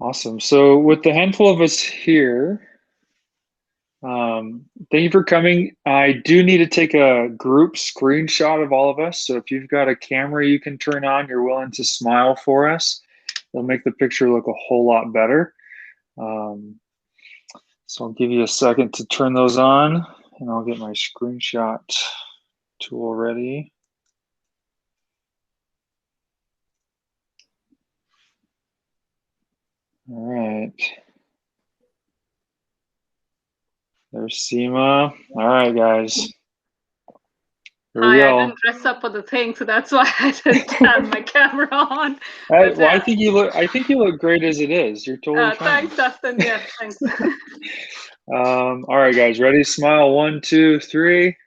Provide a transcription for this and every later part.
Awesome. So with the handful of us here, thank you for coming. I do need to take a group screenshot of all of us. So if you've got a camera you can turn on, you're willing to smile for us, it'll make the picture look a whole lot better. So I'll give you a second to turn those on, and I'll get my screenshot tool ready. All right. There's Seema. All right, guys. Here we go. I didn't dress up for the thing, so that's why I didn't have my camera on. Well, I think you look great as it is. You're totally fine. Thanks, Dustin. Yeah, thanks. All right, guys, ready? Smile. 1, 2, 3.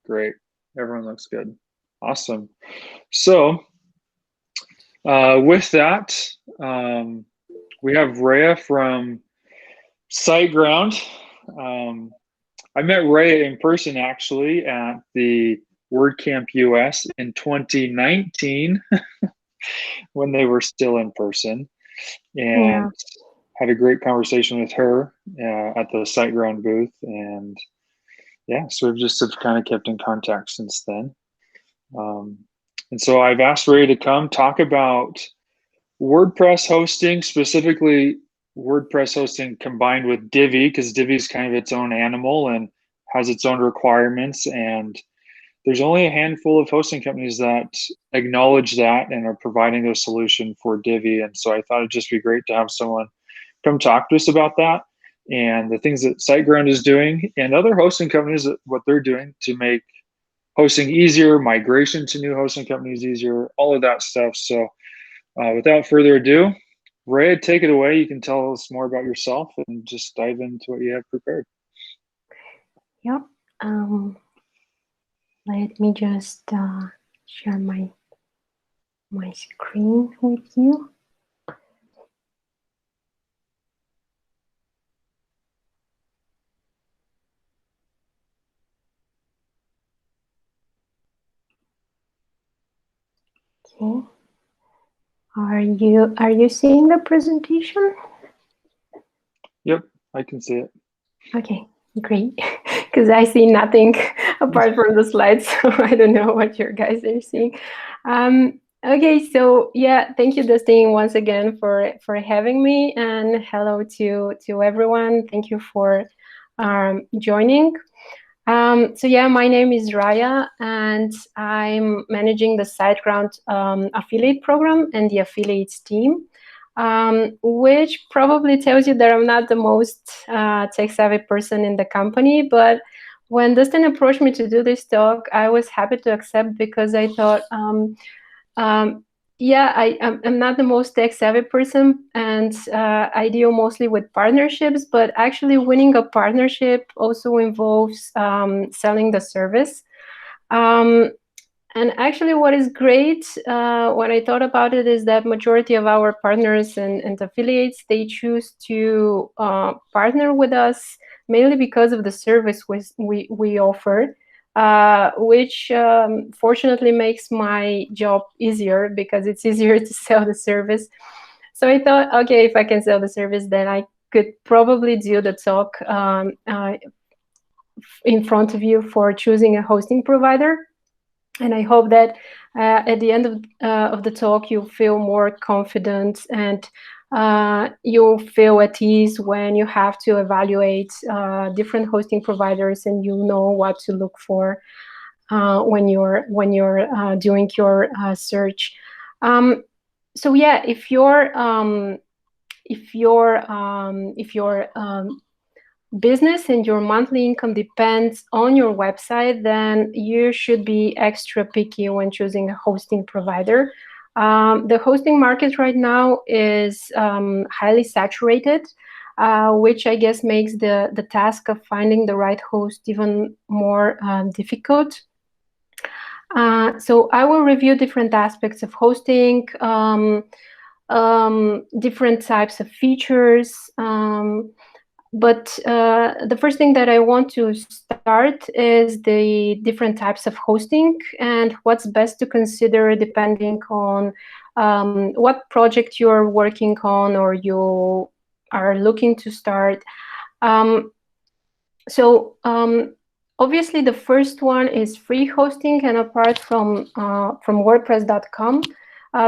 Great. Everyone looks good. Awesome. So with that, we have Raya from SiteGround. I met Raya in person actually at the WordCamp US in 2019 when they were still in person, and had a great conversation with her at the SiteGround booth. And yeah, so we've just have kind of kept in contact since then. And so I've asked Raya to come talk about WordPress hosting, specifically WordPress hosting combined with Divi, because Divi is kind of its own animal and has its own requirements. And there's only a handful of hosting companies that acknowledge that and are providing a solution for Divi. And so I thought it'd just be great to have someone come talk to us about that and the things that SiteGround is doing and other hosting companies, what they're doing to make hosting easier, migration to new hosting companies easier, all of that stuff. So without further ado, Raya, take it away. You can tell us more about yourself and just dive into what you have prepared. Yep. Let me just share my screen with you. Okay. Are you seeing the presentation? Yep, I can see it. Okay, great. Because I see nothing apart from the slides, so I don't know what you guys are seeing. Okay, so yeah, thank you, Dustin, once again for having me, and hello to everyone. Thank you for joining. So yeah, my name is Raya, and I'm managing the SiteGround affiliate program and the affiliates team, which probably tells you that I'm not the most tech-savvy person in the company. But when Dustin approached me to do this talk, I was happy to accept because I thought, yeah, I'm not the most tech-savvy person, and I deal mostly with partnerships, but actually winning a partnership also involves selling the service. And actually what is great when I thought about it is that majority of our partners and affiliates, they choose to partner with us mainly because of the service we offer. Which fortunately makes my job easier because it's easier to sell the service. So I thought, okay, if I can sell the service, then I could probably do the talk in front of you for choosing a hosting provider. And I hope that at the end of the talk, you feel more confident and you'll feel at ease when you have to evaluate different hosting providers, and you know what to look for when you're doing your search. So yeah, if your business and your monthly income depends on your website, then you should be extra picky when choosing a hosting provider. The hosting market right now is highly saturated, which I guess makes the task of finding the right host even more difficult. So I will review different aspects of hosting, different types of features, but the first thing that I want to start is the different types of hosting and what's best to consider depending on what project you're working on or you are looking to start. Obviously the first one is free hosting, and apart from WordPress.com,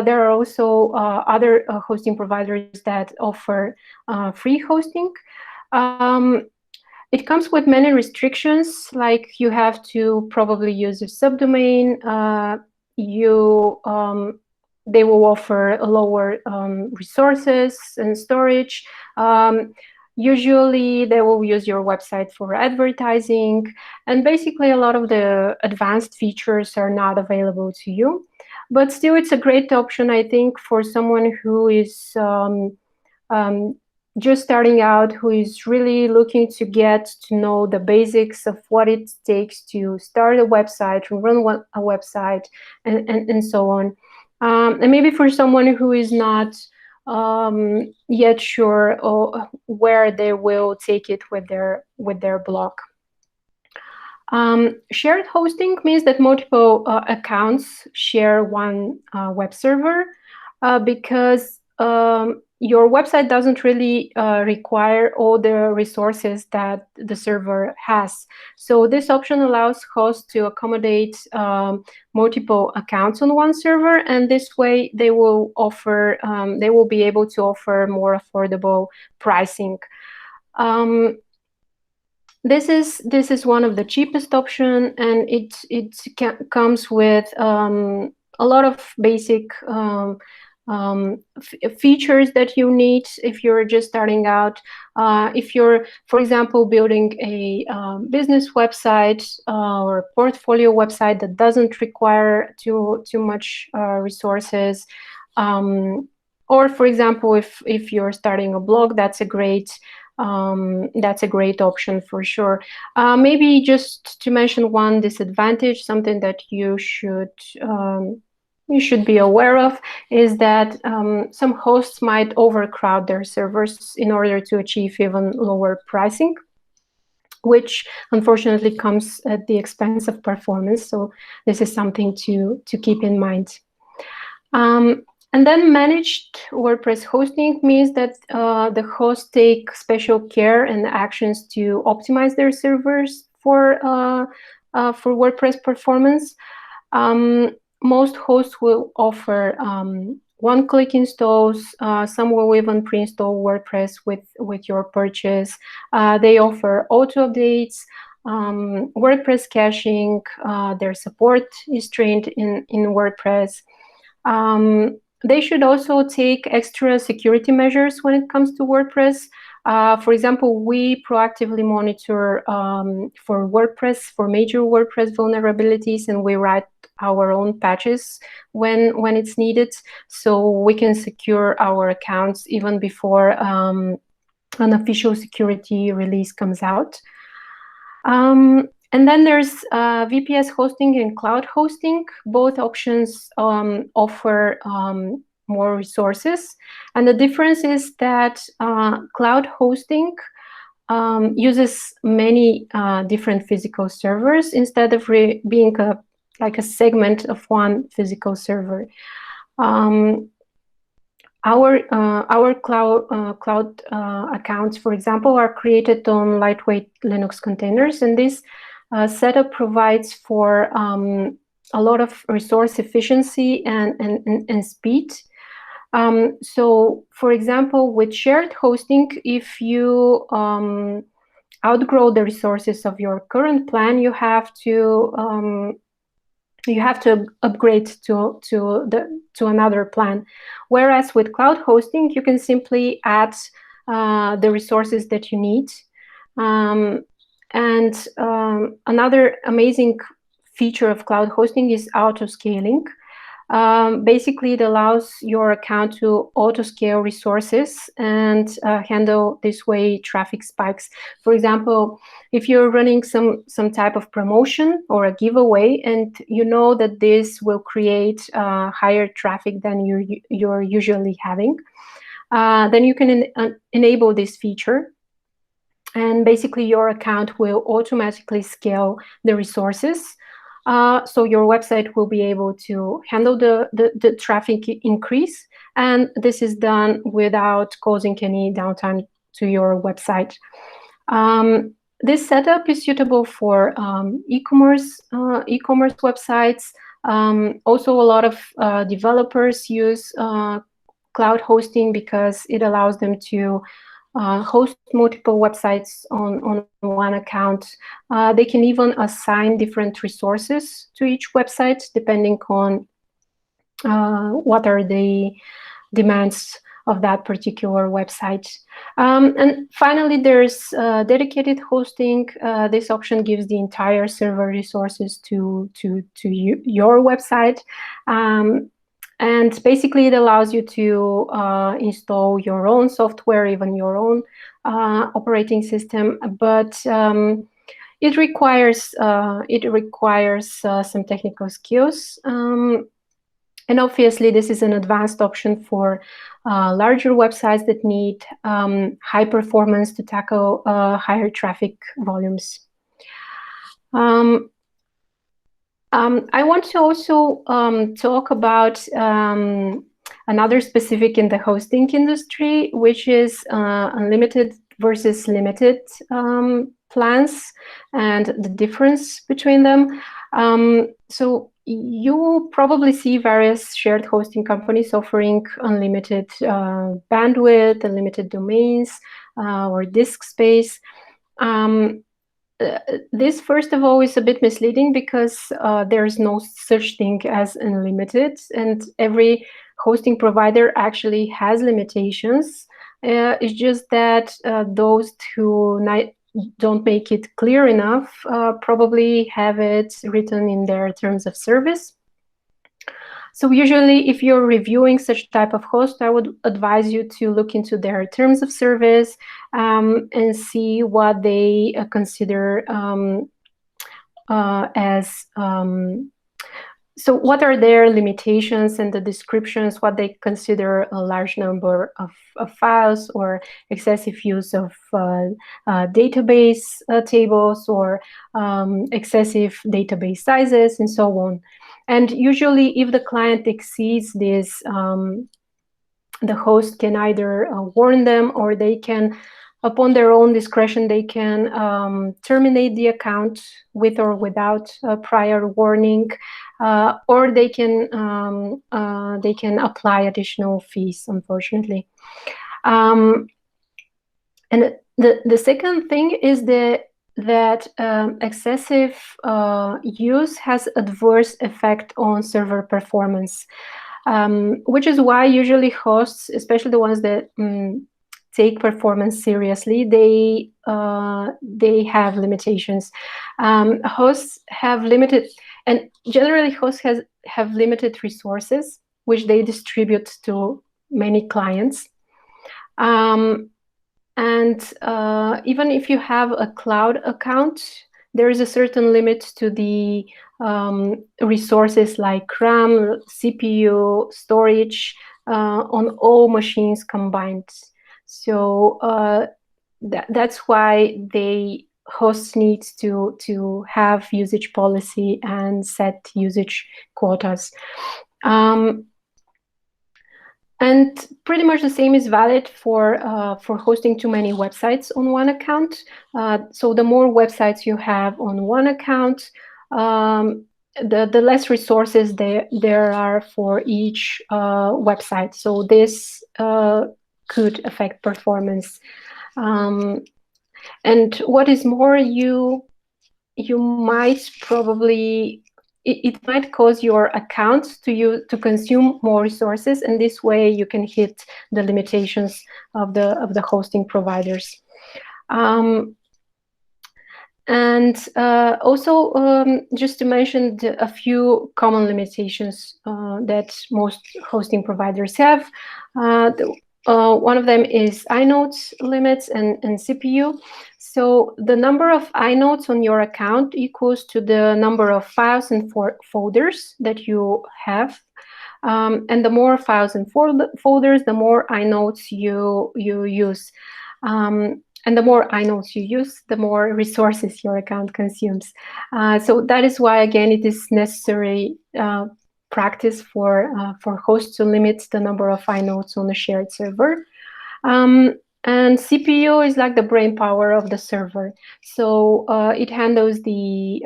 there are also other hosting providers that offer free hosting. It comes with many restrictions, like you have to probably use a subdomain. They will offer lower resources and storage. Usually they will use your website for advertising, and basically a lot of the advanced features are not available to you. But still, it's a great option, I think, for someone who is just starting out, who is really looking to get to know the basics of what it takes to start a website, to run a website, and so on. And maybe for someone who is not yet sure where they will take it with their blog. Shared hosting means that multiple accounts share one web server, because your website doesn't really require all the resources that the server has. So this option allows hosts to accommodate multiple accounts on one server, and this way they will be able to offer more affordable pricing. This is one of the cheapest option, and it comes with a lot of basic features that you need if you're just starting out. If you're, for example, building a business website or a portfolio website that doesn't require too much resources, or for example, if you're starting a blog, that's a great option for sure. Maybe just to mention one disadvantage, something that you should be aware of, is that some hosts might overcrowd their servers in order to achieve even lower pricing, which unfortunately comes at the expense of performance. So this is something to keep in mind. And then managed WordPress hosting means that the hosts take special care and actions to optimize their servers for WordPress performance. Most hosts will offer one-click installs. Some will even pre-install WordPress with your purchase. They offer auto updates, WordPress caching. Their support is trained in WordPress. They should also take extra security measures when it comes to WordPress. For example, we proactively monitor for WordPress, for major WordPress vulnerabilities, and we write our own patches when it's needed, so we can secure our accounts even before an official security release comes out. And then there's VPS hosting and cloud hosting. Both options offer more resources. And the difference is that cloud hosting uses many different physical servers instead of being like a segment of one physical server. Our cloud accounts, for example, are created on lightweight Linux containers, and this setup provides for a lot of resource efficiency and speed. So, for example, with shared hosting, if you outgrow the resources of your current plan, you have to upgrade to another plan. Whereas with cloud hosting, you can simply add the resources that you need. And another amazing feature of cloud hosting is auto-scaling. Basically, it allows your account to auto-scale resources and handle this way traffic spikes. For example, if you're running some type of promotion or a giveaway, and you know that this will create higher traffic than you're usually having, then you can enable this feature. And basically, your account will automatically scale the resources. So your website will be able to handle the traffic increase, and this is done without causing any downtime to your website. This setup is suitable for e-commerce websites. Also, a lot of developers use cloud hosting because it allows them to host multiple websites on one account. They can even assign different resources to each website depending on what are the demands of that particular website. And finally, there's dedicated hosting. This option gives the entire server resources to your website. And basically, it allows you to install your own software, even your own operating system. But it requires some technical skills. And obviously, this is an advanced option for larger websites that need high performance to tackle higher traffic volumes. I want to also talk about another specific in the hosting industry, which is unlimited versus limited plans and the difference between them. So you will probably see various shared hosting companies offering unlimited bandwidth, unlimited domains, or disk space. This, first of all, is a bit misleading because there's no such thing as unlimited, and every hosting provider actually has limitations. It's just that those who don't make it clear enough probably have it written in their terms of service. So usually, if you're reviewing such type of host, I would advise you to look into their terms of service and see what they consider as. So what are their limitations and the descriptions, what they consider a large number of files or excessive use of database tables or excessive database sizes and so on. And usually if the client exceeds this, the host can either warn them, or they can, upon their own discretion, they can terminate the account with or without prior warning, or they can apply additional fees, unfortunately. And the second thing is that excessive use has adverse effect on server performance, which is why usually hosts, especially the ones that take performance seriously, they have limitations. Hosts have limited, and generally hosts have limited resources, which they distribute to many clients. And even if you have a cloud account, there is a certain limit to the resources like RAM, CPU, storage on all machines combined. So that's why hosts need to have usage policy and set usage quotas. And pretty much the same is valid for hosting too many websites on one account. So the more websites you have on one account, the less resources there are for each website. So this could affect performance. And what is more, you might probably, it might cause your account to consume more resources, and this way you can hit the limitations of the hosting providers. And also, just to mention a few common limitations that most hosting providers have. One of them is inodes limits and CPU. So the number of inodes on your account equals to the number of files and folders that you have. And the more files and folders, the more inodes you use. and the more inodes you use, the more resources your account consumes. So that is why, again, it is necessary practice for hosts to limit the number of inodes on a shared server. And CPU is like the brain power of the server. So it handles the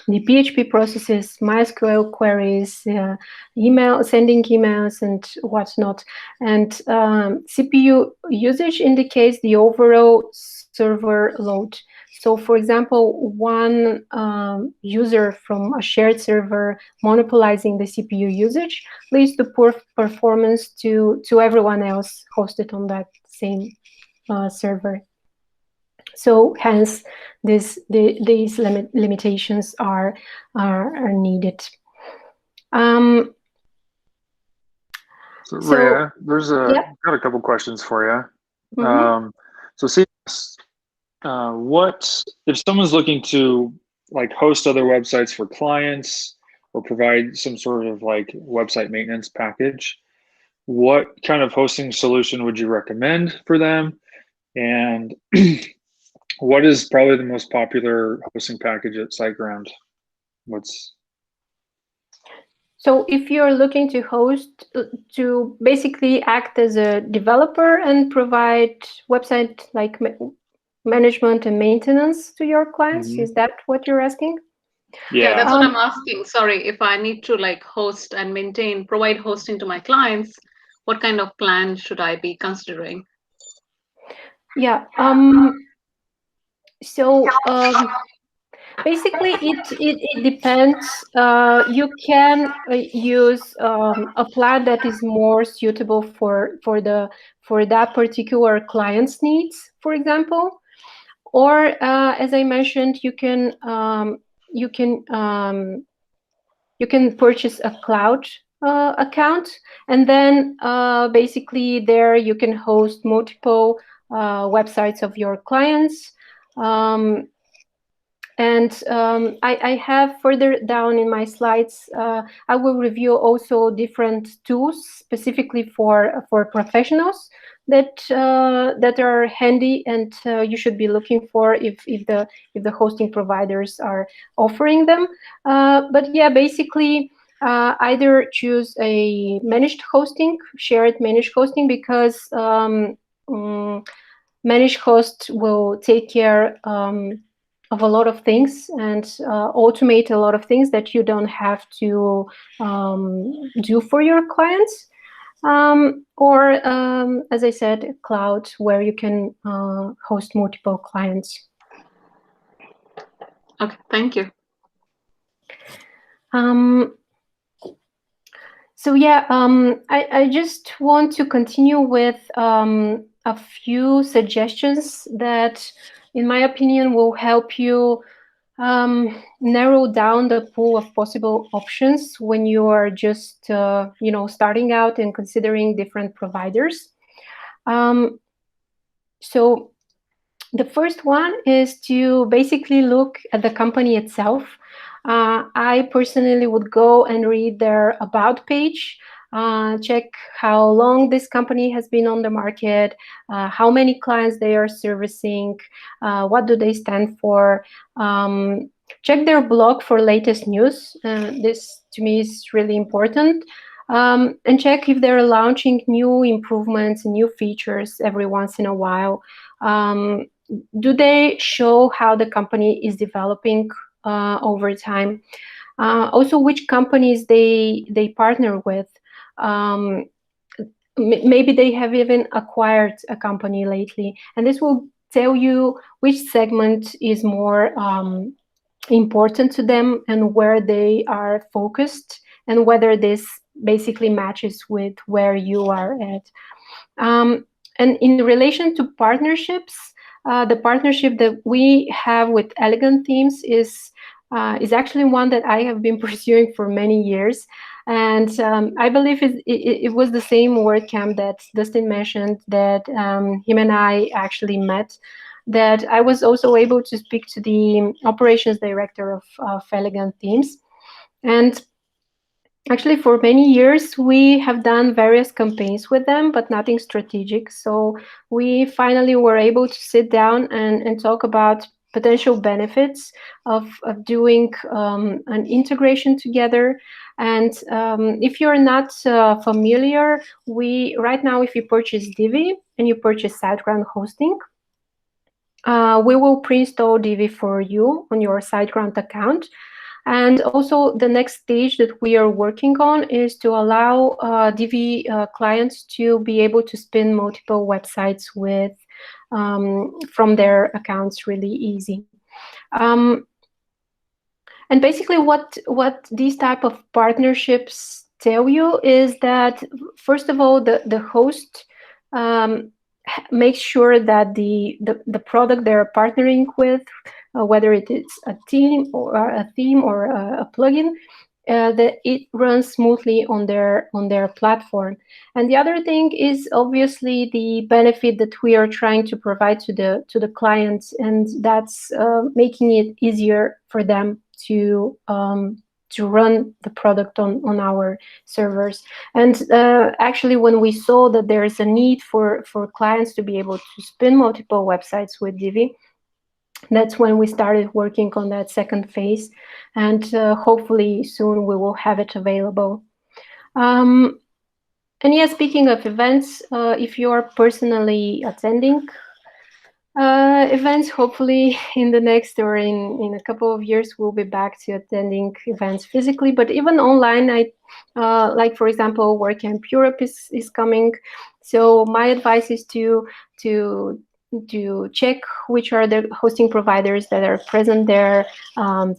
PHP processes, MySQL queries, sending emails, and whatnot. And CPU usage indicates the overall server load. So, for example, one user from a shared server monopolizing the CPU usage leads to poor performance to everyone else hosted on that same server. So hence, these limitations are needed. So Raya, got a couple questions for you. Mm-hmm. So see, what if someone's looking to like host other websites for clients or provide some sort of like website maintenance package? What kind of hosting solution would you recommend for them? And what is probably the most popular hosting package at SiteGround? So if you're looking to host, to basically act as a developer and provide website like management and maintenance to your clients, is that what you're asking? Yeah, that's what I'm asking. Sorry, if I need to like host and provide hosting to my clients, what kind of plan should I be considering? Yeah. So basically, it depends. You can use a plan that is more suitable for that particular client's needs, for example. Or as I mentioned, you can purchase a cloud account, and then basically there you can host multiple websites of your clients. I have further down in my slides, I will review also different tools specifically for professionals that are handy, and you should be looking for if the hosting providers are offering them. But yeah, basically either choose a managed hosting, shared managed hosting, because managed host will take care of a lot of things and automate a lot of things that you don't have to do for your clients. Or, as I said, cloud, where you can host multiple clients. Okay, thank you. So yeah, I just want to continue with a few suggestions that, in my opinion, will help you narrow down the pool of possible options when you are just starting out and considering different providers. So the first one is to basically look at the company itself. I personally would go and read their about page, check how long this company has been on the market, how many clients they are servicing, what do they stand for. Check their blog for latest news. This to me is really important. And check if they're launching new improvements and new features every once in a while. Do they show how the company is developing over time? Also, which companies they partner with. Maybe they have even acquired a company lately, and this will tell you which segment is more important to them and where they are focused, and whether this basically matches with where you are at. And in relation to partnerships, the partnership that we have with Elegant Themes is actually one that I have been pursuing for many years. And I believe it was the same WordCamp that Dustin mentioned, that him and I actually met, that I was also able to speak to the operations director of Elegant Themes. And actually, for many years, we have done various campaigns with them, but nothing strategic. So we finally were able to sit down and talk about potential benefits of doing an integration together. And if you're not familiar, right now, if you purchase Divi and you purchase SiteGround hosting, we will pre-install Divi for you on your SiteGround account. And also the next stage that we are working on is to allow Divi clients to be able to spin multiple websites with from their accounts really easy. And basically what these type of partnerships tell you is that, first of all, the host make sure that the product they're partnering with, whether it is a theme or a plugin, that it runs smoothly on their platform. And the other thing is obviously the benefit that we are trying to provide to the clients, and that's making it easier for them to run the product on our servers. And actually, when we saw that there is a need for clients to be able to spin multiple websites with Divi, that's when we started working on that second phase. And hopefully soon we will have it available. And yeah, speaking of events, if you are personally attending events, hopefully in the next or in a couple of years we'll be back to attending events physically, but even online, like for example WordCamp Europe is coming. So my advice is to check which are the hosting providers that are present there,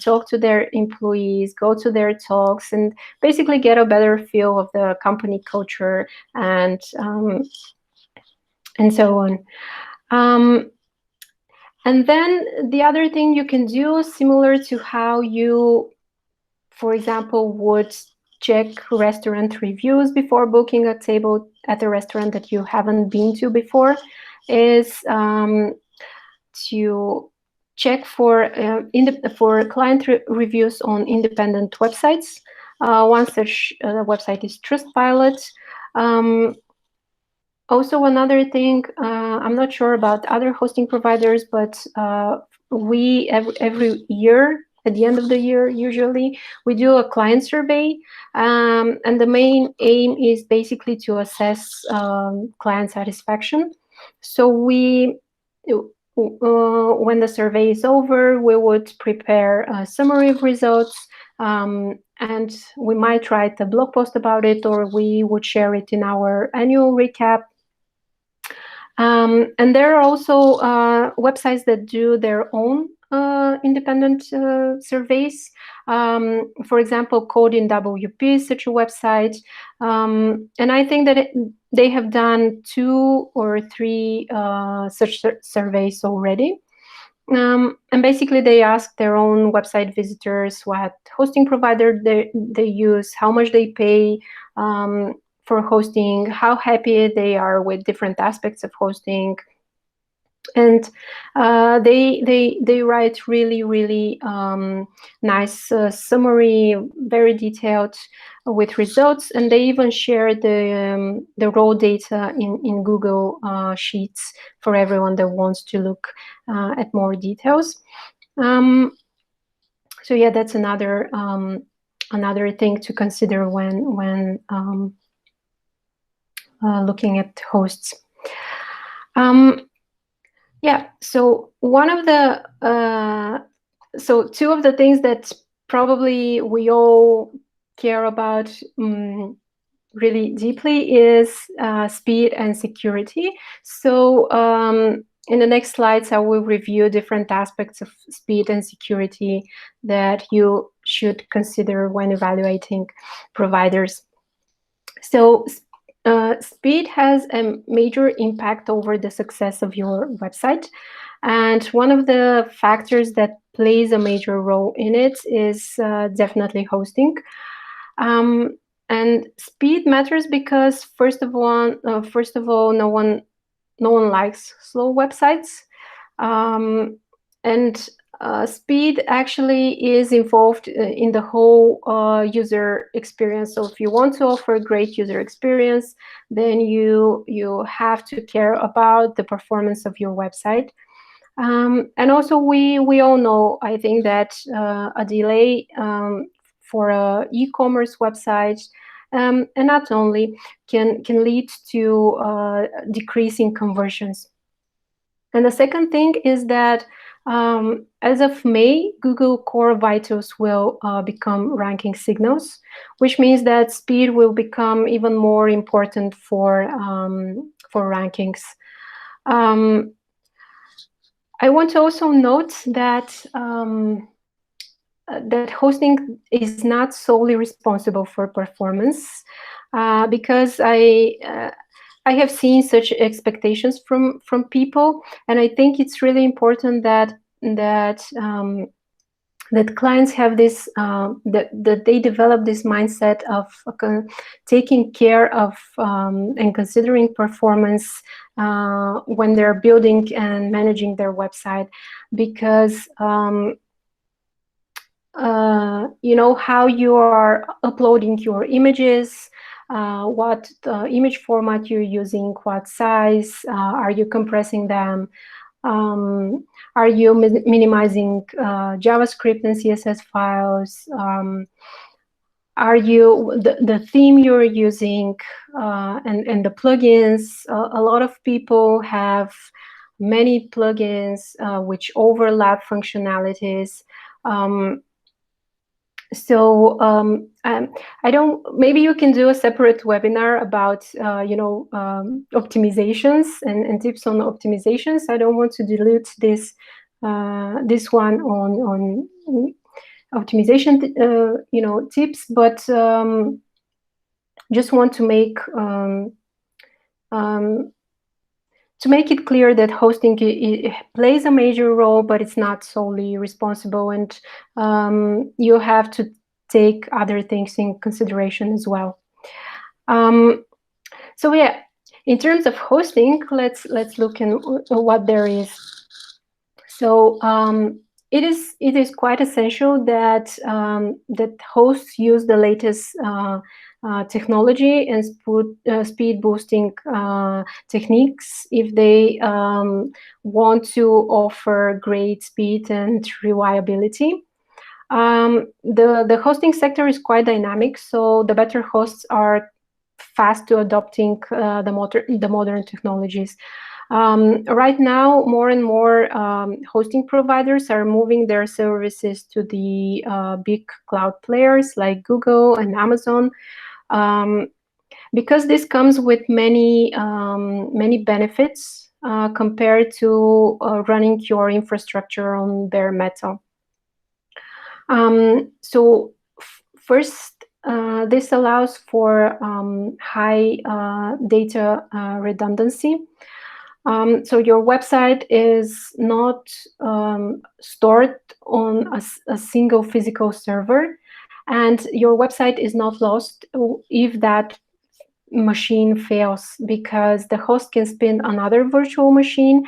talk to their employees, go to their talks, and basically get a better feel of the company culture and so on. And then the other thing you can do, similar to how you, for example, would check restaurant reviews before booking a table at a restaurant that you haven't been to before, is to check for client reviews on independent websites. One such website is Trustpilot. Also, another thing, I'm not sure about other hosting providers, but we every year, at the end of the year, usually, we do a client survey. And the main aim is basically to assess client satisfaction. So when the survey is over, we would prepare a summary of results, and we might write a blog post about it, or we would share it in our annual recap. And there are also websites that do their own independent surveys. For example, Code in WP is such a website. And I think that they have done 2 or 3 such surveys already. And basically, they ask their own website visitors what hosting provider they use, how much they pay for hosting, how happy they are with different aspects of hosting. And they write really nice summary, very detailed with results, and they even share the raw data in Google Sheets for everyone that wants to look at more details. So yeah, that's another thing to consider when looking at hosts. Yeah, so two of the things that probably we all care about really deeply is speed and security. So in the next slides, I will review different aspects of speed and security that you should consider when evaluating providers. So speed has a major impact over the success of your website. And one of the factors that plays a major role in it is definitely hosting. And speed matters because first of all, no one likes slow websites. And speed actually is involved in the whole user experience. So if you want to offer a great user experience, then you have to care about the performance of your website. And also we all know, I think, that a delay for a e-commerce website, and not only, can lead to decreasing conversions. And the second thing is that as of May, Google Core Vitals will become ranking signals, which means that speed will become even more important for rankings. I want to also note that that hosting is not solely responsible for performance, because I have seen such expectations from people, and I think it's really important that clients have this, that they develop this mindset of taking care of and considering performance when they're building and managing their website, because you know how you are uploading your images, what image format you're using, what size, are you compressing them, are you minimizing JavaScript and CSS files, are you the theme you're using, and the plugins. A lot of people have many plugins which overlap functionalities. So I don't. Maybe you can do a separate webinar about optimizations and tips on optimizations. I don't want to dilute this one on optimization tips, but just want to make it clear that hosting plays a major role, but it's not solely responsible, and you have to take other things in consideration as well. So yeah, in terms of hosting, let's look at what there is. So it is quite essential that that hosts use the latest technology and speed boosting techniques if they want to offer great speed and reliability. The hosting sector is quite dynamic, so the better hosts are fast to adopting the modern technologies. Right now, more and more hosting providers are moving their services to the big cloud players like Google and Amazon, because this comes with many benefits compared to running your infrastructure on bare metal. So first, this allows for high data redundancy. So your website is not stored on a single physical server, and your website is not lost if that machine fails, because the host can spin another virtual machine.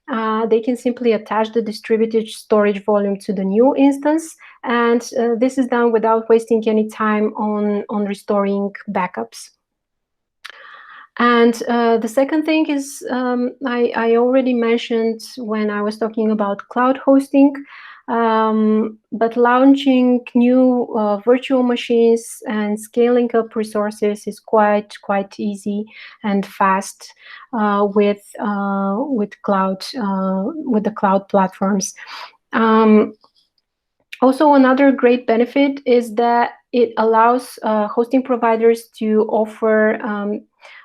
They can simply attach the distributed storage volume to the new instance, and this is done without wasting any time on restoring backups. And the second thing is, I already mentioned when I was talking about cloud hosting, but launching new virtual machines and scaling up resources is quite easy and fast with the cloud platforms. Also, another great benefit is that it allows hosting providers to offer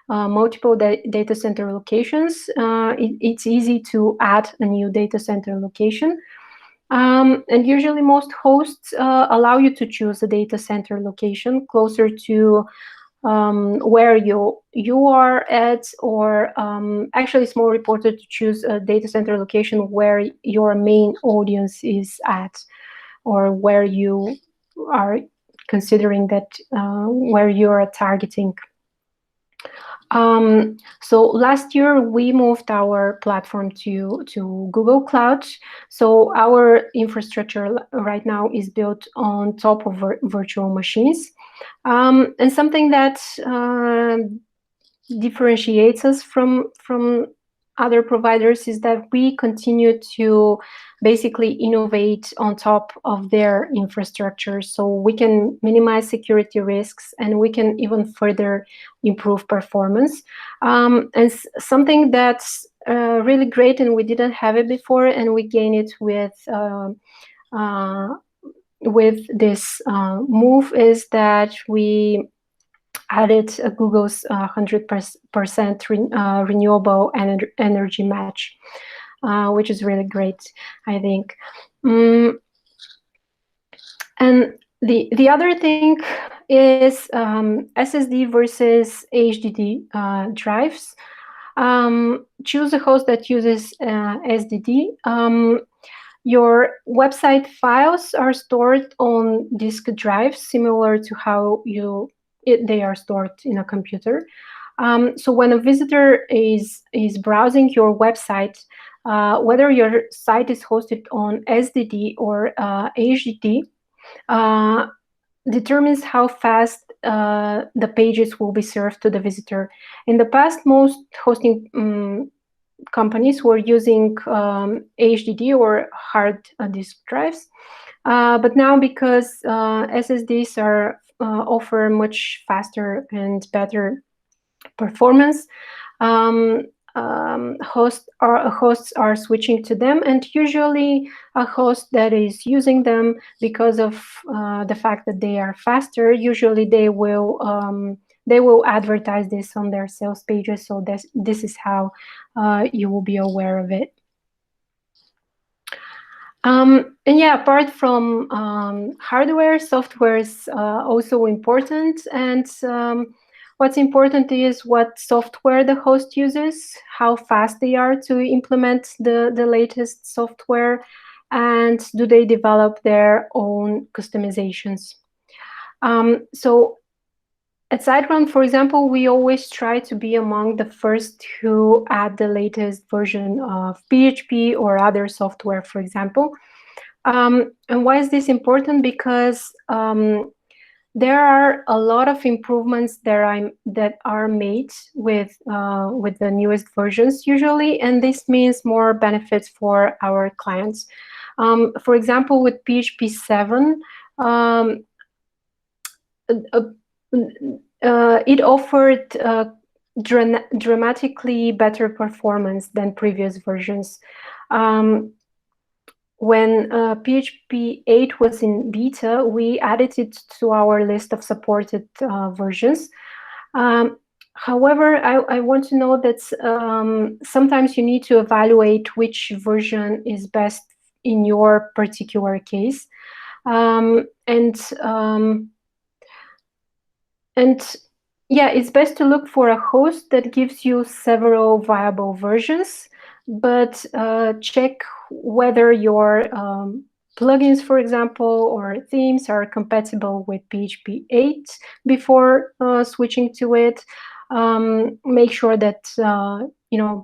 multiple data center locations. It's easy to add a new data center location. And usually most hosts allow you to choose a data center location closer to where you are at, or actually it's more important to choose a data center location where your main audience is at, or where you are considering that where you are targeting. So last year we moved our platform to Google Cloud. So our infrastructure right now is built on top of virtual machines, and something that differentiates us from other providers is that we continue to basically innovate on top of their infrastructure, so we can minimize security risks and we can even further improve performance. And something that's really great, and we didn't have it before, and we gain it with this move, is that we added Google's 100% renewable energy match, which is really great, I think. And the other thing is SSD versus HDD drives. Choose a host that uses SSD. Your website files are stored on disk drives, similar to how they are stored in a computer. So when a visitor is browsing your website, whether your site is hosted on SSD or HDD, determines how fast the pages will be served to the visitor. In the past, most hosting companies were using HDD or hard disk drives, but now, because SSDs offer much faster and better performance, hosts are switching to them, and usually a host that is using them because of the fact that they are faster, usually they will advertise this on their sales pages. So this is how you will be aware of it. And yeah, apart from hardware, software is also important. And what's important is what software the host uses, how fast they are to implement the latest software, and do they develop their own customizations. So at SiteGround, for example, we always try to be among the first who add the latest version of PHP or other software, for example. And why is this important? Because there are a lot of improvements that are made with the newest versions usually, and this means more benefits for our clients. For example, with PHP 7, it offered dramatically better performance than previous versions. When PHP 8 was in beta, we added it to our list of supported versions. However, I want to know that sometimes you need to evaluate which version is best in your particular case. And yeah, it's best to look for a host that gives you several viable versions, but check whether your plugins, for example, or themes are compatible with PHP 8 before switching to it. Make sure that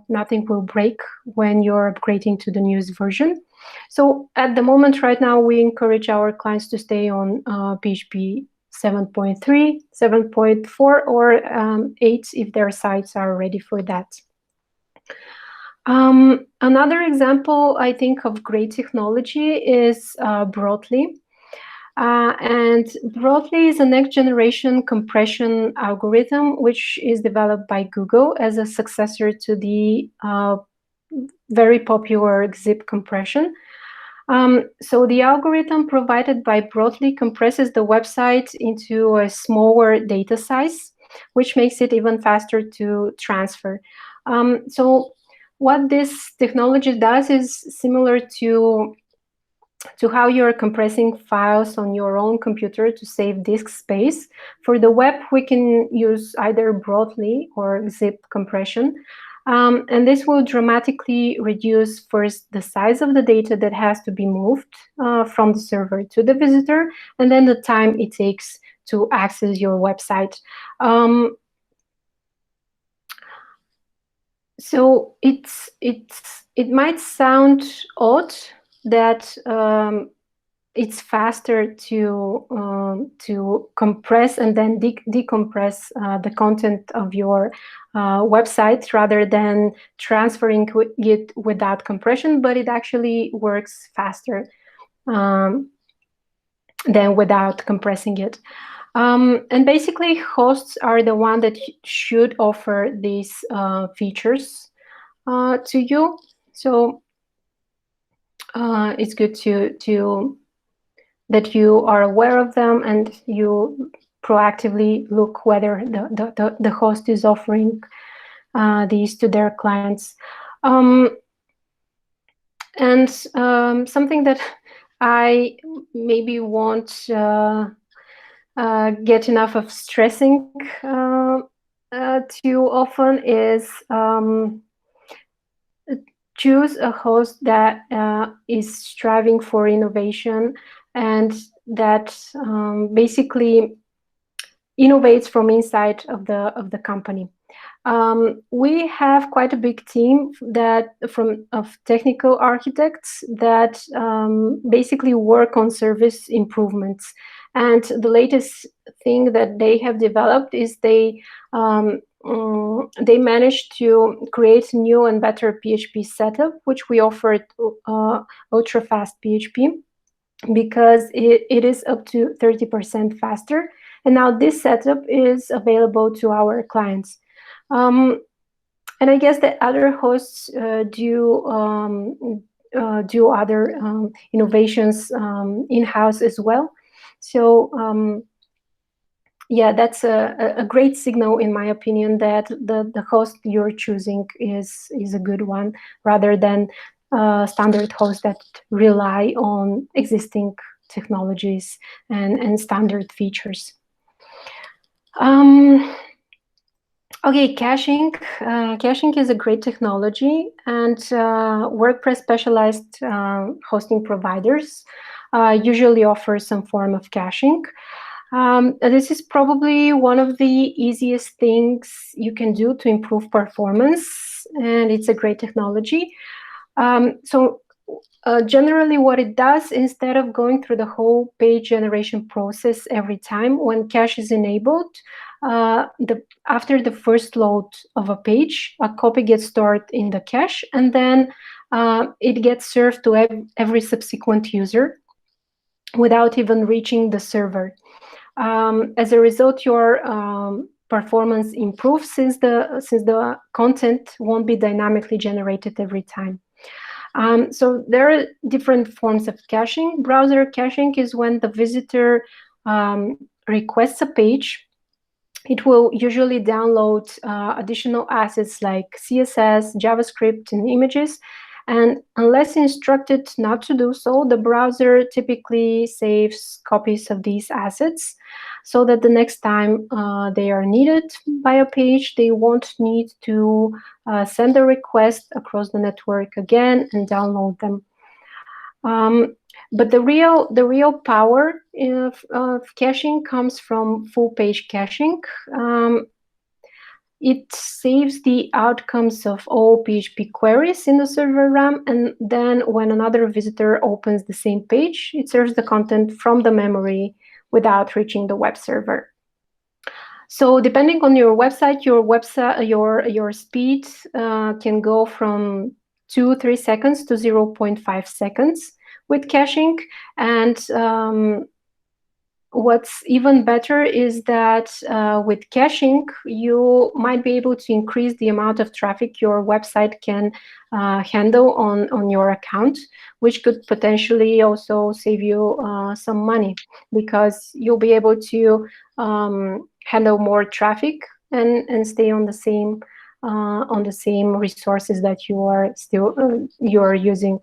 nothing will break when you're upgrading to the newest version. So at the moment, right now, we encourage our clients to stay on PHP 7.3, 7.4, or 8 if their sites are ready for that. Another example, I think, of great technology is Brotli. And Brotli is a next-generation compression algorithm which is developed by Google as a successor to the very popular zip compression. So the algorithm provided by Brotli compresses the website into a smaller data size, which makes it even faster to transfer. So what this technology does is similar to how you're compressing files on your own computer to save disk space. For the web, we can use either Brotli or zip compression. And this will dramatically reduce first the size of the data that has to be moved from the server to the visitor, and then the time it takes to access your website. So it might sound odd that it's faster to compress and then decompress the content of your website rather than transferring it without compression, but it actually works faster than without compressing it. And basically, hosts are the one that should offer these features to you. So it's good to that you are aware of them and you proactively look whether the host is offering these to their clients. And something that I maybe won't get enough of stressing too often is choose a host that is striving for innovation and that basically innovates from inside of the company. We have quite a big team of technical architects that basically work on service improvements. And the latest thing that they have developed is they managed to create new and better PHP setup, which we offer ultra fast PHP because it is up to 30% faster. And now this setup is available to our clients. And I guess that other hosts do other innovations in-house as well. So yeah, that's a great signal, in my opinion, that the host you're choosing is a good one, rather than standard hosts that rely on existing technologies and standard features. Okay, caching. Caching is a great technology, and WordPress specialized hosting providers usually offer some form of caching. This is probably one of the easiest things you can do to improve performance, and it's a great technology. Generally what it does, instead of going through the whole page generation process every time when cache is enabled, after the first load of a page, a copy gets stored in the cache, and then it gets served to every subsequent user without even reaching the server. As a result, your performance improves since the content won't be dynamically generated every time. So there are different forms of caching. Browser caching is when the visitor requests a page. It will usually download additional assets like CSS, JavaScript, and images. And unless instructed not to do so, the browser typically saves copies of these assets so that the next time they are needed by a page, they won't need to send a request across the network again and download them. But the real power of caching comes from full page caching. It saves the outcomes of all PHP queries in the server RAM, and then when another visitor opens the same page, it serves the content from the memory without reaching the web server. So depending on your website, your speed can go from 2-3 seconds to 0.5 seconds with caching. And what's even better is that with caching, you might be able to increase the amount of traffic your website can handle on your account, which could potentially also save you some money, because you'll be able to handle more traffic and stay on the same resources that you are using.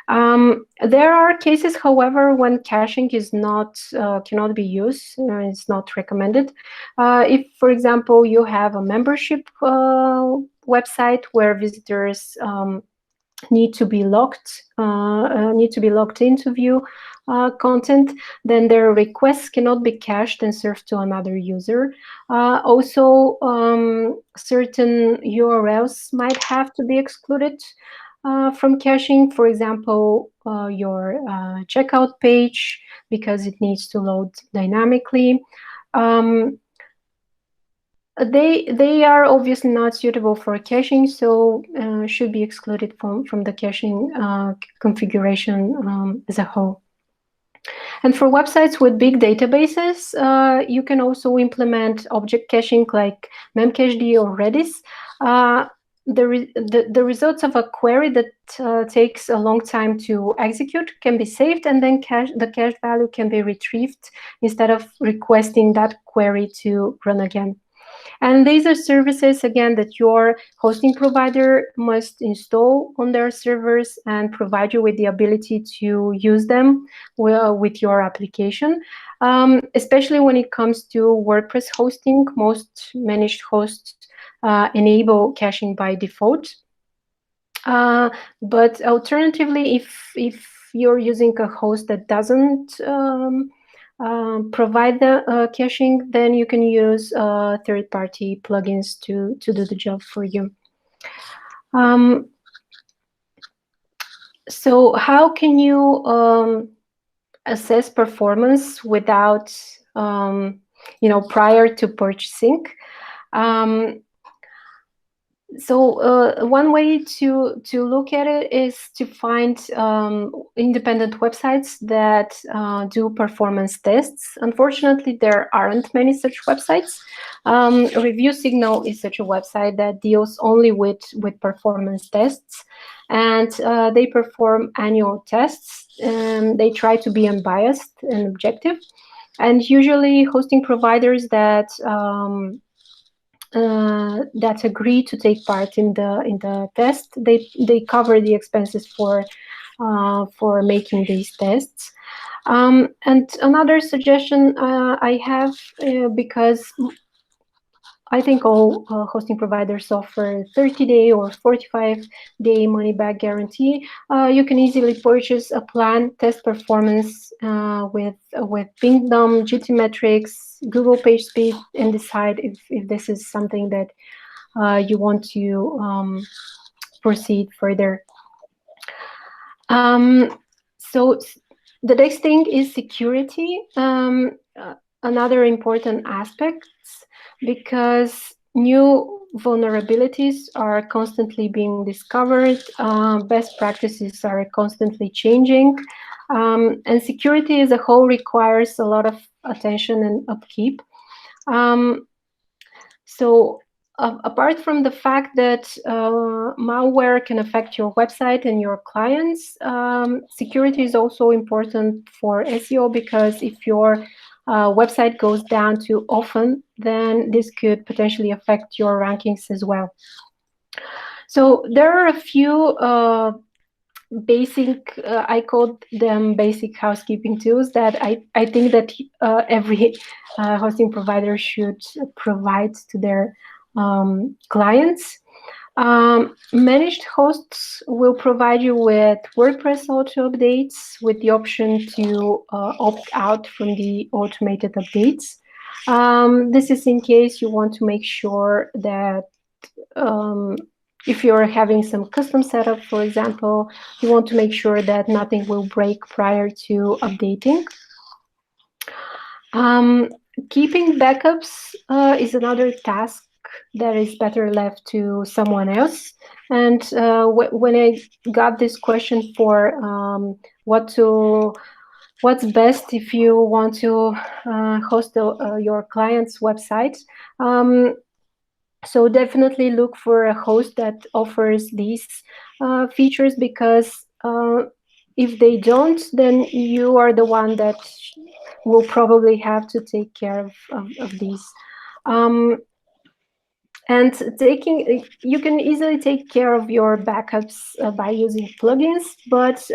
There are cases, however, when caching is cannot be used. It's not recommended. If, for example, you have a membership website where visitors need to be logged into view content, then their requests cannot be cached and served to another user. Also, certain URLs might have to be excluded from caching. For example, your checkout page, because it needs to load dynamically. They are obviously not suitable for caching, so should be excluded from the caching configuration as a whole. And for websites with big databases, you can also implement object caching like memcached or Redis. The results of a query that takes a long time to execute can be saved, and then the cached value can be retrieved instead of requesting that query to run again. And these are services, again, that your hosting provider must install on their servers and provide you with the ability to use them with your application. Especially when it comes to WordPress hosting, most managed hosts enable caching by default. But alternatively, if you're using a host that doesn't provide the caching, then you can use third-party plugins to do the job for you. So how can you assess performance without, prior to purchasing? So one way to look at it is to find independent websites that do performance tests. Unfortunately, there aren't many such websites. Review Signal is such a website that deals only with performance tests, and they perform annual tests, and they try to be unbiased and objective. And usually hosting providers that agree to take part in the test, they cover the expenses for making these tests. And another suggestion I have, because I think all hosting providers offer 30-day or 45-day money-back guarantee. You can easily purchase a plan, test performance with Pingdom, GTmetrix, Google PageSpeed, and decide if this is something that you want to proceed further. So the next thing is security. Another important aspect, because new vulnerabilities are constantly being discovered, best practices are constantly changing, and security as a whole requires a lot of attention and upkeep. So apart from the fact that malware can affect your website and your clients, security is also important for SEO, because if your website goes down too often, then this could potentially affect your rankings as well. So there are a few basic, I call them basic housekeeping tools that I think that every hosting provider should provide to their clients. Managed hosts will provide you with WordPress auto updates with the option to opt out from the automated updates. This is in case you want to make sure that if you're having some custom setup, for example, you want to make sure that nothing will break prior to updating. Keeping backups is another task that is better left to someone else. And when I got this question for what's best if you want to host your client's website, so definitely look for a host that offers these features, because if they don't, then you are the one that will probably have to take care of these. And you can easily take care of your backups by using plugins, but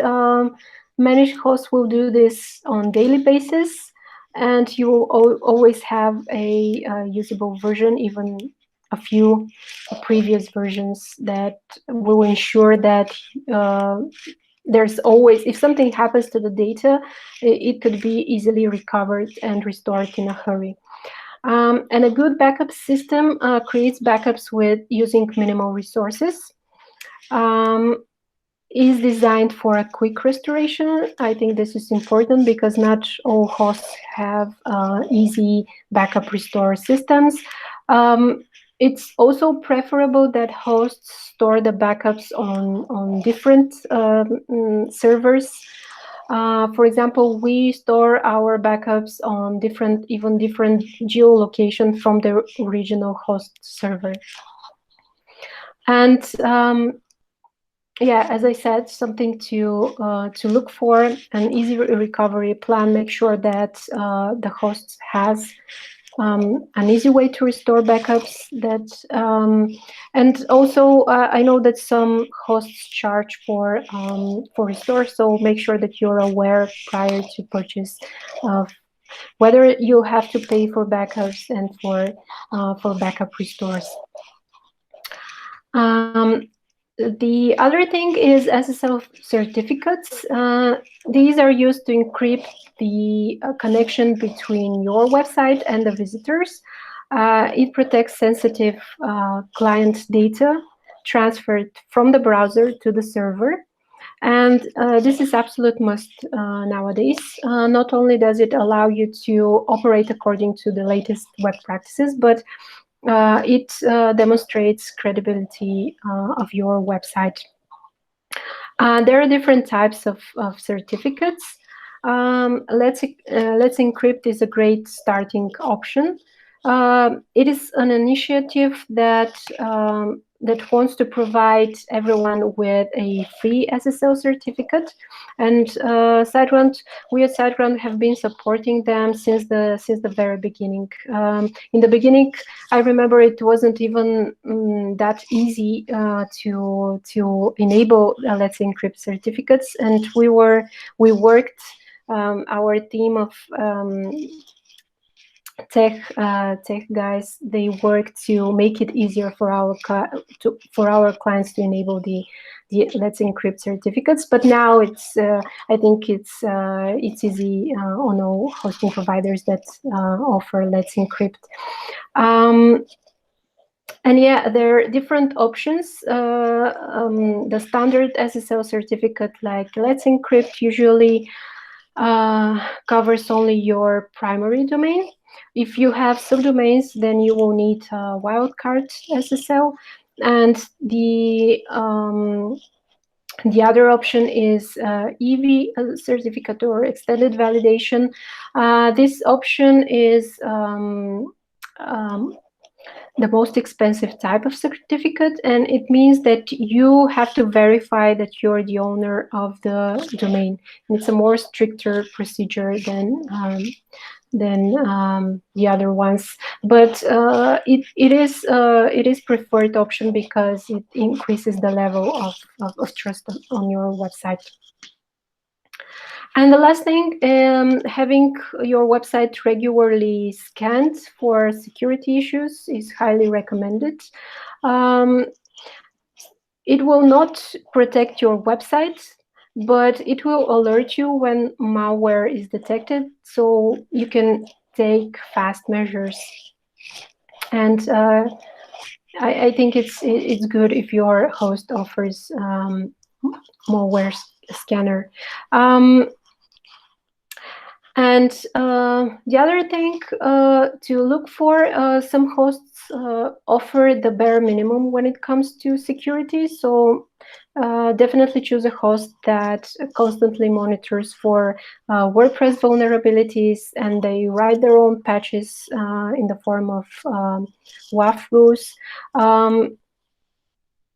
managed hosts will do this on daily basis, and you will always have a usable version, even a few previous versions, that will ensure that there's always, if something happens to the data, it could be easily recovered and restored in a hurry. And a good backup system creates backups with using minimal resources. Is designed for a quick restoration. I think this is important because not all hosts have easy backup restore systems. It's also preferable that hosts store the backups on different servers. For example, we store our backups on different geolocation from the original host server. And yeah, as I said, something to look for, an easy recovery plan. Make sure that the host has an easy way to restore backups. And also I know that some hosts charge for restore, so make sure that you're aware prior to purchase of whether you have to pay for backups and for backup restores. The other thing is SSL certificates. These are used to encrypt the connection between your website and the visitors. It protects sensitive client data transferred from the browser to the server. And this is absolute must nowadays. Not only does it allow you to operate according to the latest web practices, but it demonstrates credibility of your website. There are different types of certificates. Let's Encrypt is a great starting option. It is an initiative that wants to provide everyone with a free SSL certificate, and we at SiteGround have been supporting them since the very beginning. In the beginning, I remember it wasn't even that easy to enable Let's Encrypt certificates, and we worked. Our team of tech guys, they work to make it easier for our clients to enable the Let's Encrypt certificates. But now it's I think it's easy on all hosting providers that offer Let's Encrypt. And yeah, there are different options. The standard SSL certificate, like Let's Encrypt, usually covers only your primary domain. If you have subdomains, then you will need wildcard SSL, and the other option is EV certificate or extended validation. This option is the most expensive type of certificate, and it means that you have to verify that you're the owner of the domain. And it's a more stricter procedure than the other ones, but it is preferred option because it increases the level of trust on your website. And the last thing, having your website regularly scanned for security issues is highly recommended. It will not protect your website, but it will alert you when malware is detected, so you can take fast measures. And I think it's good if your host offers malware scanner. And the other thing to look for, some hosts offer the bare minimum when it comes to security. So definitely choose a host that constantly monitors for WordPress vulnerabilities, and they write their own patches in the form of WAF rules.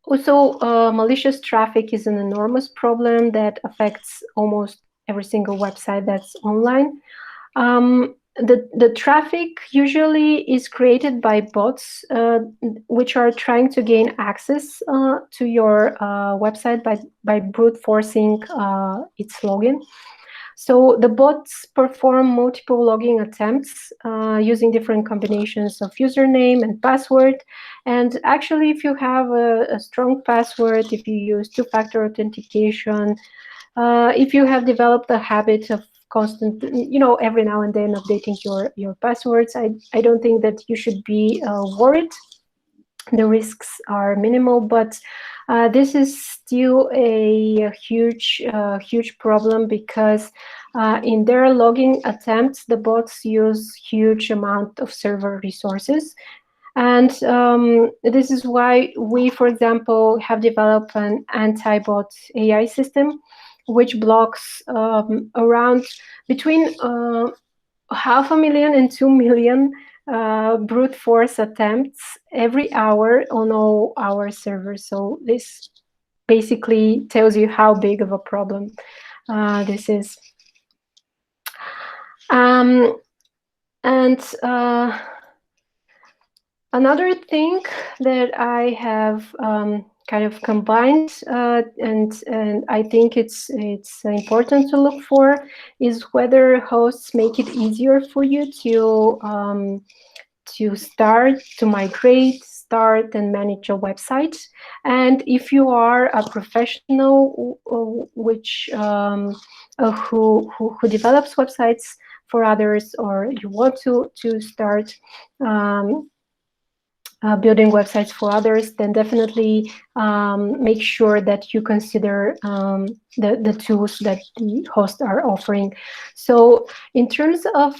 Also, malicious traffic is an enormous problem that affects almost every single website that's online. The traffic usually is created by bots, which are trying to gain access to your website by brute forcing its login. So the bots perform multiple login attempts using different combinations of username and password. And actually, if you have a strong password, if you use two-factor authentication, if you have developed a habit of constant, every now and then updating your passwords, I don't think that you should be worried. The risks are minimal, but this is still a huge problem, because in their logging attempts, the bots use huge amount of server resources. And this is why we, for example, have developed an anti-bot AI system, which blocks around between 500,000 and 2 million brute force attempts every hour on all our servers. So this basically tells you how big of a problem this is. Another thing that I have kind of combined, and I think it's important to look for, is whether hosts make it easier for you to start, to migrate, start and manage a website. And if you are a professional which who develops websites for others, or you want to start building websites for others, then definitely make sure that you consider the tools that the hosts are offering. So in terms of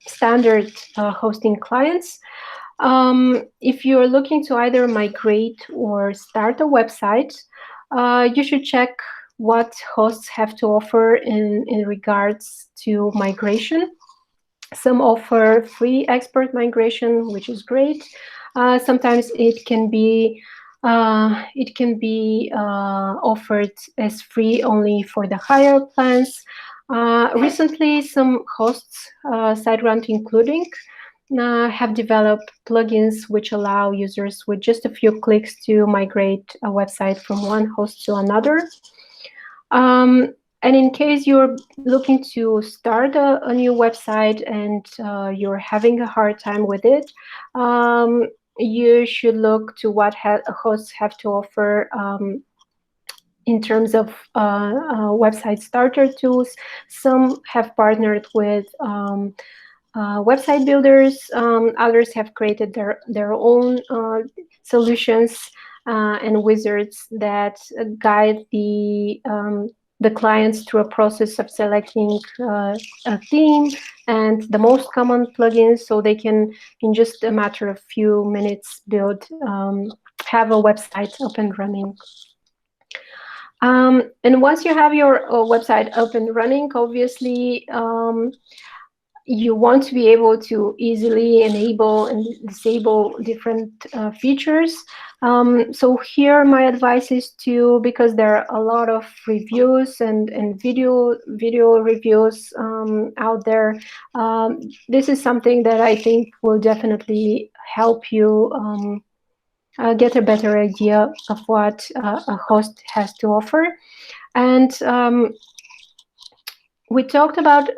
standard hosting clients, if you're looking to either migrate or start a website, you should check what hosts have to offer in regards to migration. Some offer free expert migration, which is great. Sometimes it can be offered as free only for the higher plans. Recently, some hosts, SiteGround including, have developed plugins which allow users with just a few clicks to migrate a website from one host to another. And in case you're looking to start a new website and you're having a hard time with it, you should look to what hosts have to offer in terms of website starter tools. Some have partnered with website builders. Others have created their own solutions and wizards that guide the clients through a process of selecting a theme and the most common plugins, so they can, in just a matter of few minutes, have a website up and running. And once you have your website up and running, obviously, you want to be able to easily enable and disable different features. So here my advice is because there are a lot of reviews and video reviews out there, this is something that I think will definitely help you get a better idea of what a host has to offer. And we talked about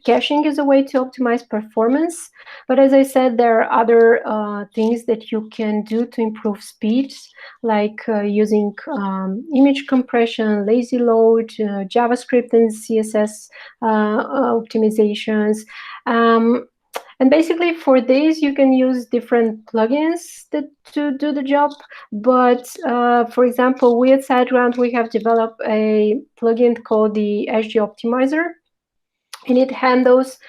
caching as a way to optimize performance, but as I said, there are other things that you can do to improve speed, like using image compression, lazy load, JavaScript and CSS optimizations. And basically for these, you can use different plugins to do the job. But for example, we at SiteGround, we have developed a plugin called the SG Optimizer, and it handles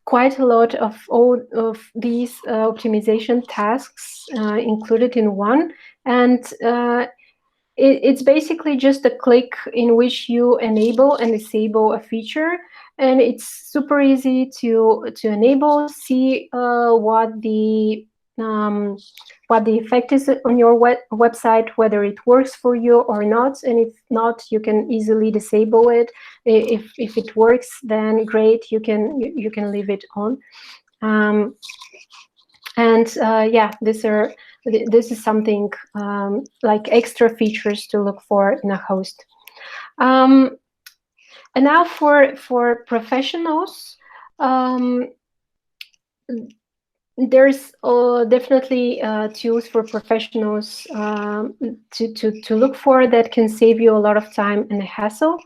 quite a lot of all of these optimization tasks included in one. And it's basically just a click in which you enable and disable a feature, and it's super easy to enable, see what the effect is on your website, whether it works for you or not, and if not, you can easily disable it. If it works, then great, you can leave it on. Yeah, this is something like extra features to look for in a host. And now for professionals, there's definitely tools for professionals to look for that can save you a lot of time and hassle.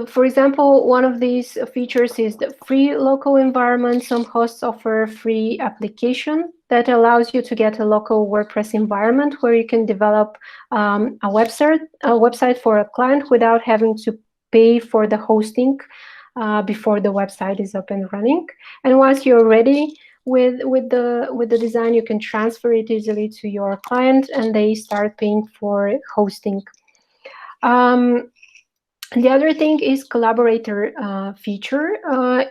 For example, one of these features is the free local environment. Some hosts offer free application that allows you to get a local WordPress environment where you can develop a website for a client without having to pay for the hosting before the website is up and running. And once you're ready with the design, you can transfer it easily to your client, and they start paying for hosting. The other thing is collaborator feature.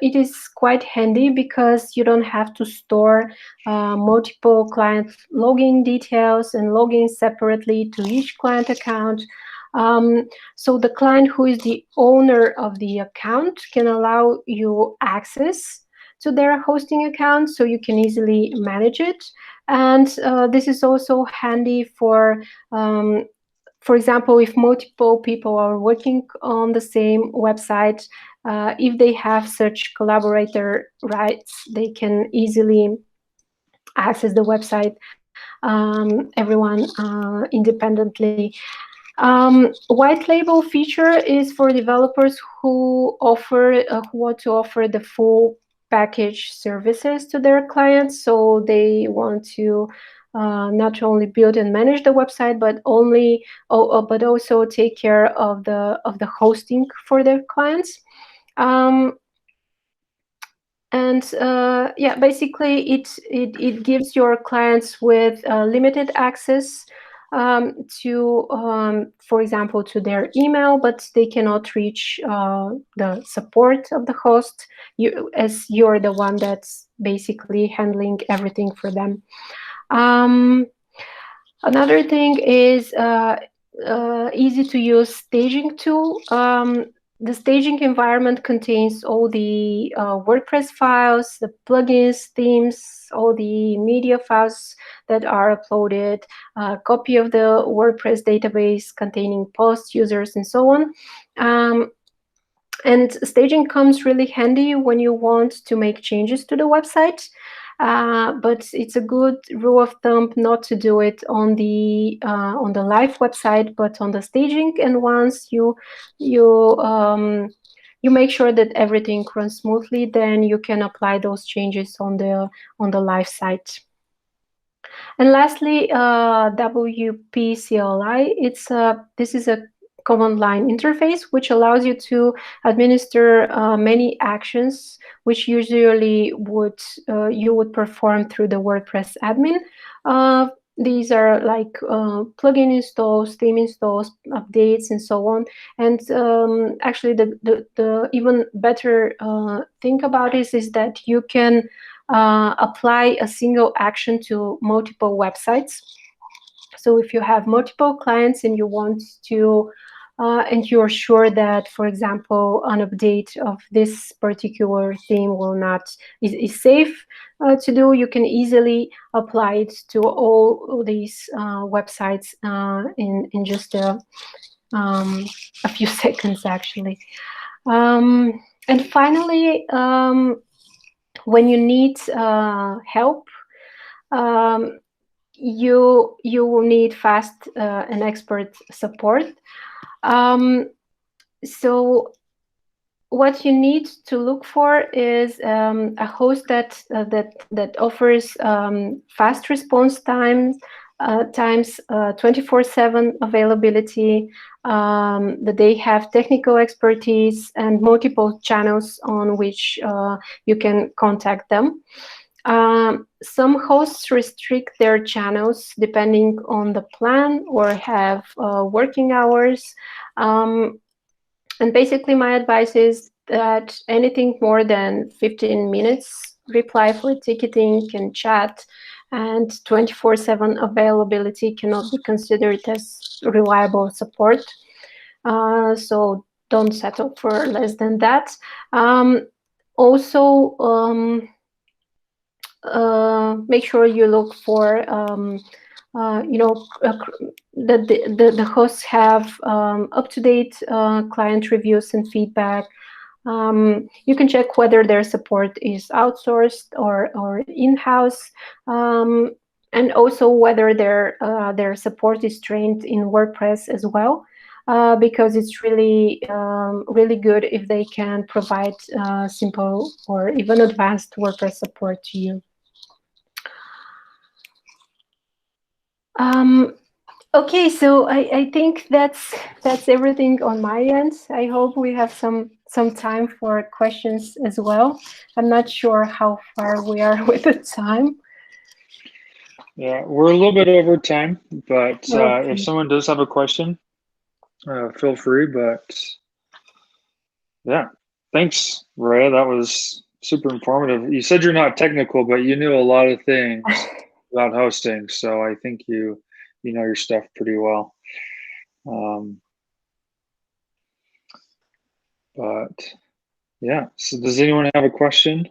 It is quite handy because you don't have to store multiple client login details and login separately to each client account. So the client who is the owner of the account can allow you access to their hosting account, so you can easily manage it. And this is also handy for example, if multiple people are working on the same website, if they have such collaborator rights, they can easily access the website, everyone independently. White label feature is for developers who want to offer the full package services to their clients. So they want to not only build and manage the website, but also take care of the hosting for their clients. Yeah, basically it gives your clients with limited access to, for example, to their email, but they cannot reach the support of the host, as you're the one that's basically handling everything for them. Another thing is easy to use staging tool. The staging environment contains all the WordPress files, the plugins, themes, all the media files that are uploaded, a copy of the WordPress database containing posts, users, and so on. And staging comes really handy when you want to make changes to the website. But it's a good rule of thumb not to do it on the live website, but on the staging. And once you make sure that everything runs smoothly, then you can apply those changes on the live site. And lastly, WP CLI. This is a command line interface which allows you to administer many actions which usually you would perform through the WordPress admin. These are like plugin installs, theme installs, updates, and so on. And actually, the even better thing about this is that you can apply a single action to multiple websites. So if you have multiple clients and you want to, and you're sure that, for example, an update of this particular theme is safe to do, you can easily apply it to all these websites in just a few seconds, actually. And finally, when you need help, you will need fast and expert support. So what you need to look for is a host that offers fast response times, 24/7 availability, that they have technical expertise and multiple channels on which you can contact them. Some hosts restrict their channels depending on the plan or have working hours. And basically, my advice is that anything more than 15 minutes reply for ticketing and chat and 24/7 availability cannot be considered as reliable support. So don't settle for less than that. Also, make sure you look for that the hosts have up-to-date client reviews and feedback. You can check whether their support is outsourced or in-house, and also whether their support is trained in WordPress as well, because it's really really good if they can provide simple or even advanced WordPress support to you. Okay, so I think that's everything on my end. I hope we have some time for questions as well. I'm not sure how far we are with the time. Yeah, we're a little bit over time, but Okay. if someone does have a question, feel free. But yeah, thanks, Raya. That was super informative. You said you're not technical, but you knew a lot of things about hosting, so I think you know your stuff pretty well. But yeah, so does anyone have a question?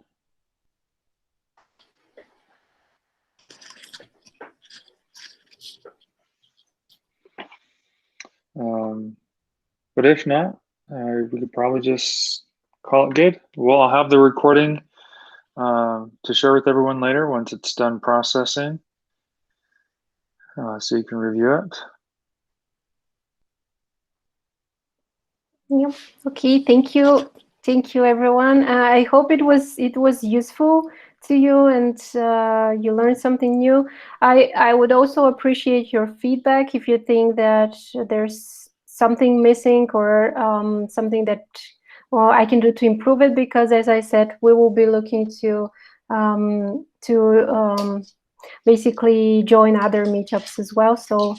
But if not, we could probably just call it good. Well, I'll have the recording to share with everyone later once it's done processing, so you can review it. Yep. Okay. Thank you. Thank you, everyone. I hope it was useful to you and you learned something new. I would also appreciate your feedback if you think that there's something missing or something that I can do to improve it, because as I said, we will be looking to basically join other meetups as well. So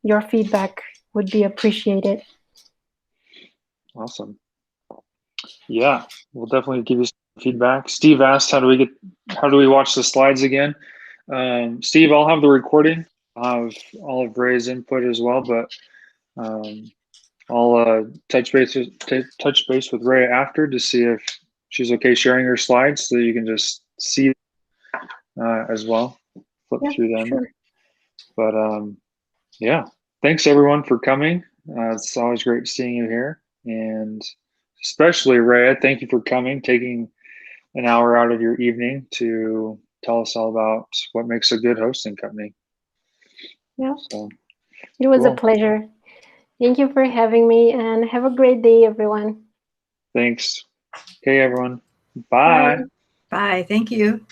your feedback would be appreciated. Awesome. Yeah, we'll definitely give you some feedback. Steve asked, how do we watch the slides again? Steve, I'll have the recording. I'll have all of Ray's input as well, but I'll touch base with Raya after to see if she's okay sharing her slides so that you can just see as well. Flip through them. Sure. But yeah, thanks everyone for coming. It's always great seeing you here, and especially Raya, thank you for coming, taking an hour out of your evening to tell us all about what makes a good hosting company. Yeah, so, it was cool. A pleasure. Thank you for having me, and have a great day, everyone. Thanks. Okay, everyone. Bye. Bye. Thank you.